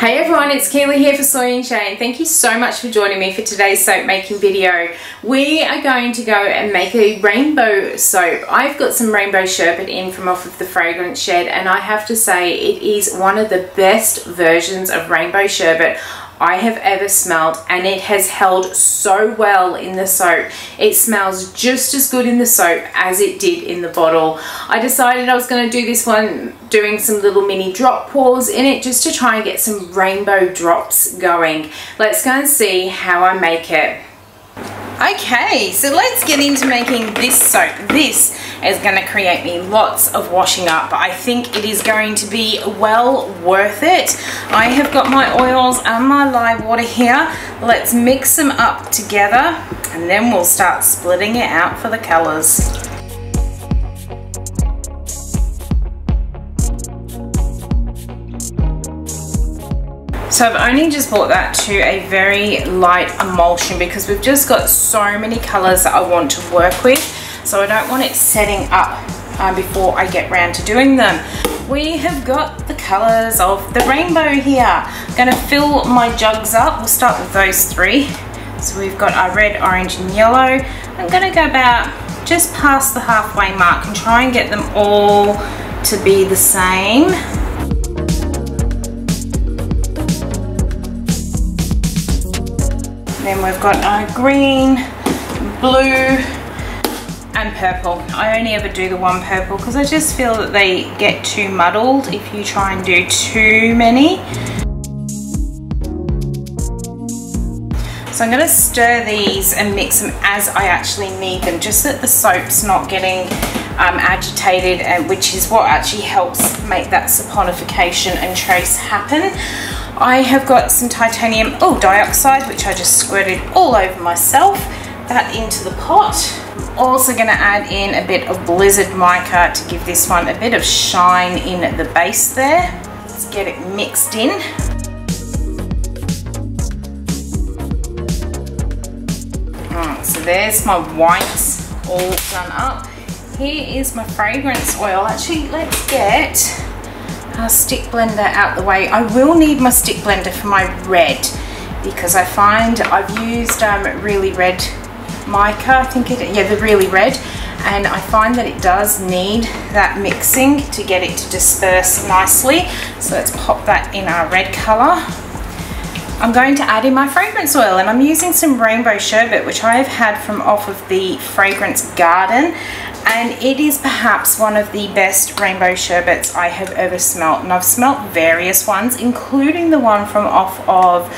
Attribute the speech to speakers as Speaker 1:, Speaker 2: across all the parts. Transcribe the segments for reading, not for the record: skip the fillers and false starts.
Speaker 1: Hey everyone, it's Keely here for Soy and Shea, and thank you so much for joining me for today's soap making video. We are going to go and make a rainbow soap. I've got some Rainbow Sherbet in from off of the fragrance shed, and I have to say it is one of the best versions of Rainbow Sherbet I have ever smelled, and it has held so well in the soap. It smells just as good in the soap as it did in the bottle. I decided I was going to do this one doing some little mini drop pours in it just to try and get some rainbow drops going. Let's go and see how I make it. Okay, so let's get into making this soap. This is going to create me lots of washing up, but I think it is going to be well worth it. I have got my oils and my lye water here. Let's mix them up together and then we'll start splitting it out for the colours. So I've only just brought that to a very light emulsion because we've just got so many colours that I want to work with, so I don't want it setting up before I get round to doing them. We have got the colours of the rainbow here. I'm going to fill my jugs up. We'll start with those three. So we've got our red, orange and yellow. I'm going to go about just past the halfway mark and try and get them all to be the same. Then we've got our green, blue and purple. I only ever do the one purple because I just feel that they get too muddled if you try and do too many. So I'm going to stir these and mix them as I actually need them, just that the soap's not getting agitated, and which is what actually helps make that saponification and trace happen. I have got some titanium dioxide, which I just squirted all over myself. That into the pot. I'm also going to add in a bit of Blizzard mica to give this one a bit of shine in the base there. Let's get it mixed in. So there's my whites all done up. Here is my fragrance oil. Actually, let's get our stick blender out the way. I will need my stick blender for my red because I find I've used really red mica, I think the really red, and I find that it does need that mixing to get it to disperse nicely. So let's pop that in our red color. I'm going to add in my fragrance oil, and I'm using some Rainbow Sherbet, which I have had from off of the Fragrance Garden, and it is perhaps one of the best Rainbow Sherbets I have ever smelt. And I've smelt various ones, including the one from off of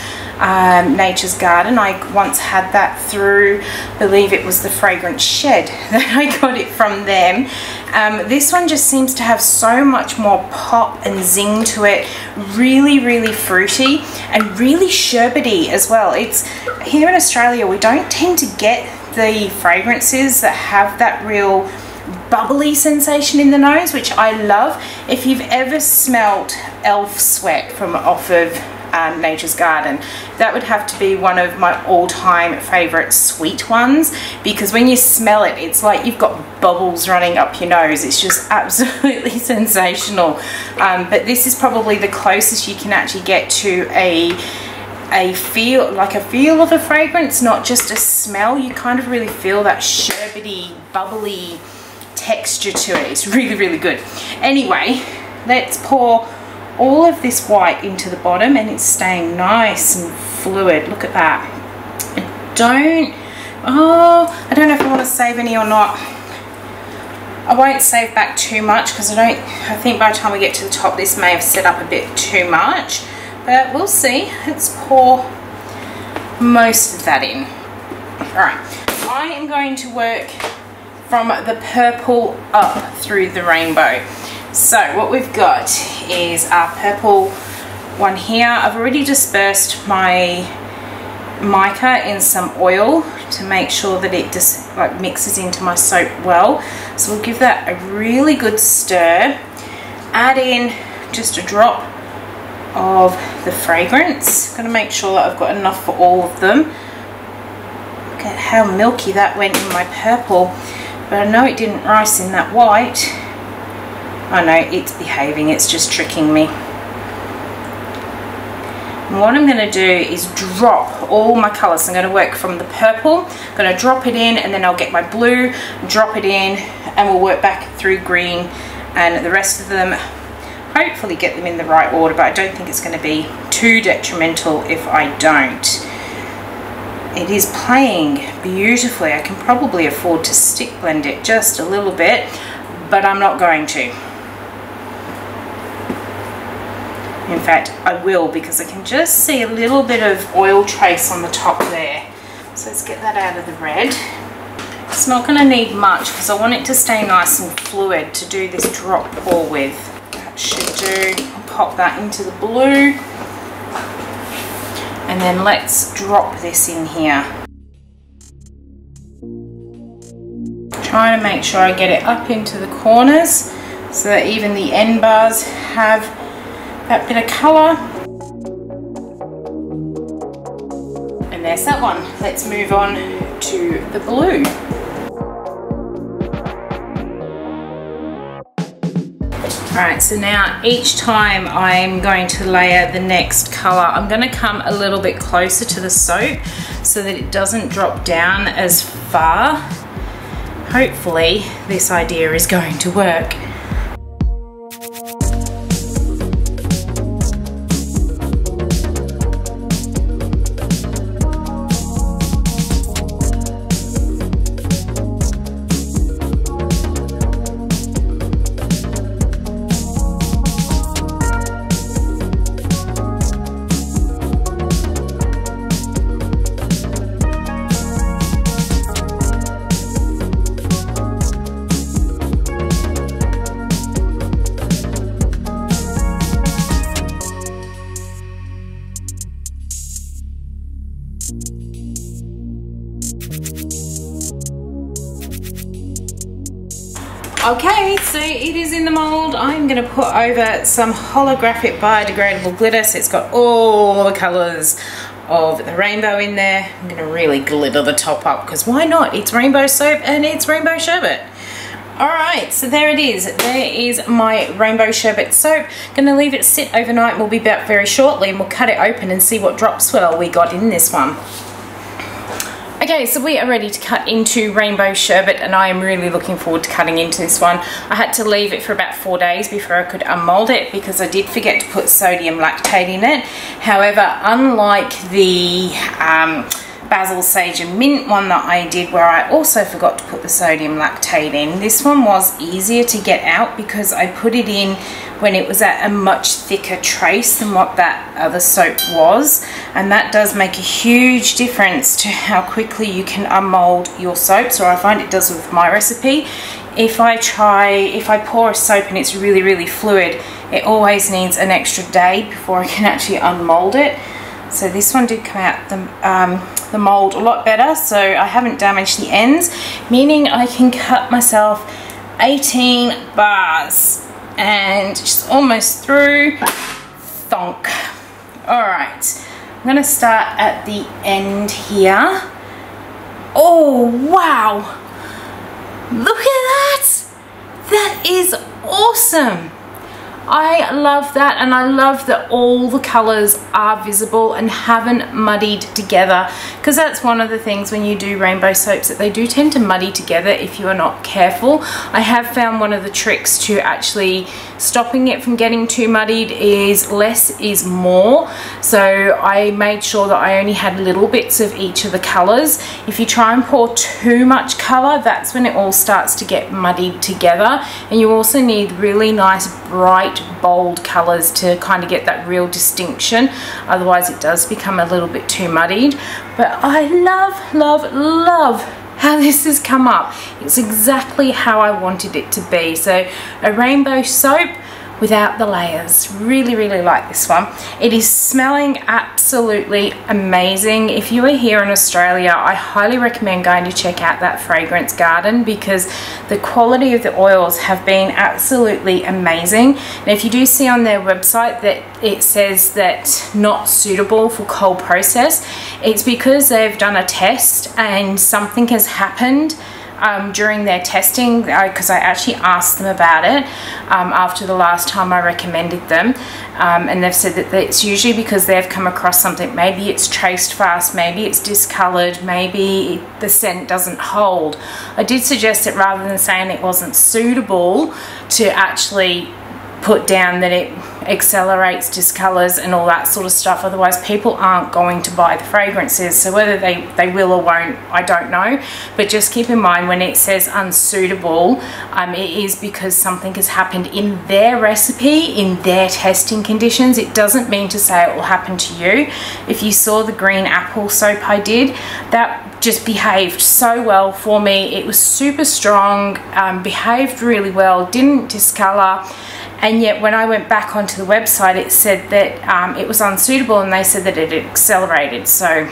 Speaker 1: Nature's Garden. I once had that through, I believe it was the Fragrance Shed that I got it from them. This one just seems to have so much more pop and zing to it. Really fruity and really sherbety as well. It's here in Australia, we don't tend to get the fragrances that have that real bubbly sensation in the nose, which I love. If you've ever smelt Elf Sweat from off of Nature's Garden, that would have to be one of my all-time favorite sweet ones, because when you smell it, it's like you've got bubbles running up your nose. It's just absolutely sensational. But this is probably the closest you can actually get to a feel, like a feel of a fragrance, not just a smell. You kind of really feel that sherbety, bubbly texture to it. It's really good. Anyway, let's pour all of this white into the bottom, and it's staying nice and fluid. Look at that. I don't know if I want to save any or not. I won't save back too much because I think by the time we get to the top this may have set up a bit too much, but we'll see. Let's pour most of that in. Alright, I am going to work from the purple up through the rainbow. So what we've got is our purple one here. I've already dispersed my mica in some oil to make sure that it just like mixes into my soap well. So we'll give that a really good stir. Add in just a drop of the fragrance. I'm going to make sure that I've got enough for all of them. Look at how milky that went in my purple, but I know it didn't rise in that white. I know it's behaving, it's just tricking me. And what I'm going to do is drop all my colours. So I'm going to work from the purple, I'm going to drop it in, and then I'll get my blue, drop it in, and we'll work back through green and the rest of them. Hopefully get them in the right order, but I don't think it's going to be too detrimental if I don't. It is playing beautifully. I can probably afford to stick blend it just a little bit, but I'm not going to. In fact, I will, because I can just see a little bit of oil trace on the top there. So let's get that out of the red. It's not going to need much because I want it to stay nice and fluid to do this drop pour with. That should do. I'll pop that into the blue. And then let's drop this in here. Trying to make sure I get it up into the corners so that even the end bars have that bit of colour. And there's that one. Let's move on to the blue. Alright, so now each time I'm going to layer the next colour, I'm going to come a little bit closer to the soap so that it doesn't drop down as far. Hopefully this idea is going to work. Okay, so it is in the mold. I'm going to put over some holographic biodegradable glitter, so it's got all the colours of the rainbow in there. I'm going to really glitter the top up because why not? It's rainbow soap and it's Rainbow Sherbet. Alright, so there it is. There is my Rainbow Sherbet soap. Going to leave it sit overnight. We'll be back very shortly and we'll cut it open and see what drop swirl we got in this one. Okay, so we are ready to cut into Rainbow Sherbet and I am really looking forward to cutting into this one. I had to leave it for about 4 days before I could unmold it because I did forget to put sodium lactate in it. However, unlike the basil, sage and mint one that I did where I also forgot to put the sodium lactate in, this one was easier to get out because I put it in when it was at a much thicker trace than what that other soap was, and that does make a huge difference to how quickly you can unmold your soaps, or I find it does with my recipe. If I pour a soap and it's really fluid, it always needs an extra day before I can actually unmold it. So this one did come out the mold a lot better, so I haven't damaged the ends, meaning I can cut myself 18 bars and just almost through. Thonk. Alright, I'm going to start at the end here. Oh wow, look at that! That is awesome! I love that, and I love that all the colours are visible and haven't muddied together, because that's one of the things when you do rainbow soaps, that they do tend to muddy together if you are not careful. I have found one of the tricks to actually stopping it from getting too muddied is less is more. So I made sure that I only had little bits of each of the colours. If you try and pour too much colour, that's when it all starts to get muddied together, and you also need really nice bright bold colours to kind of get that real distinction, otherwise it does become a little bit too muddied. But I love how this has come up. It's exactly how I wanted it to be. So a rainbow soap without the layers. Really like this one. It is smelling absolutely amazing. If you are here in Australia, I highly recommend going to check out that fragrance garden, because the quality of the oils have been absolutely amazing. And if you do see on their website that it says that not suitable for cold process, it's because they've done a test and something has happened during their testing, because I actually asked them about it after the last time I recommended them, and they've said that it's usually because they've come across something. Maybe it's traced fast, maybe it's discoloured, maybe the scent doesn't hold. I did suggest it rather than saying it wasn't suitable to actually put down that it accelerates, discolors and all that sort of stuff. Otherwise people aren't going to buy the fragrances. So whether they will or won't, I don't know, but just keep in mind when it says unsuitable, it is because something has happened in their recipe, in their testing conditions. It doesn't mean to say it will happen to you. If you saw the green apple soap I did, that just behaved so well for me. It was super strong, behaved really well, didn't discolor. And yet when I went back onto the website, it said that it was unsuitable, and they said that it accelerated. So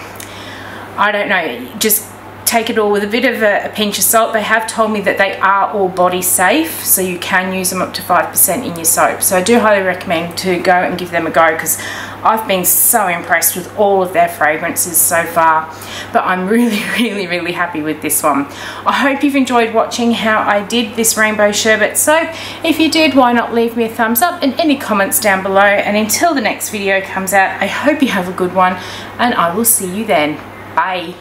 Speaker 1: I don't know, just take it all with a bit of a pinch of salt. They have told me that they are all body safe, so you can use them up to 5% in your soap. So I do highly recommend to go and give them a go, because I've been so impressed with all of their fragrances so far. But I'm really happy with this one. I hope you've enjoyed watching how I did this Rainbow Sherbet soap. If you did, why not leave me a thumbs up and any comments down below. And until the next video comes out, I hope you have a good one, and I will see you then. Bye.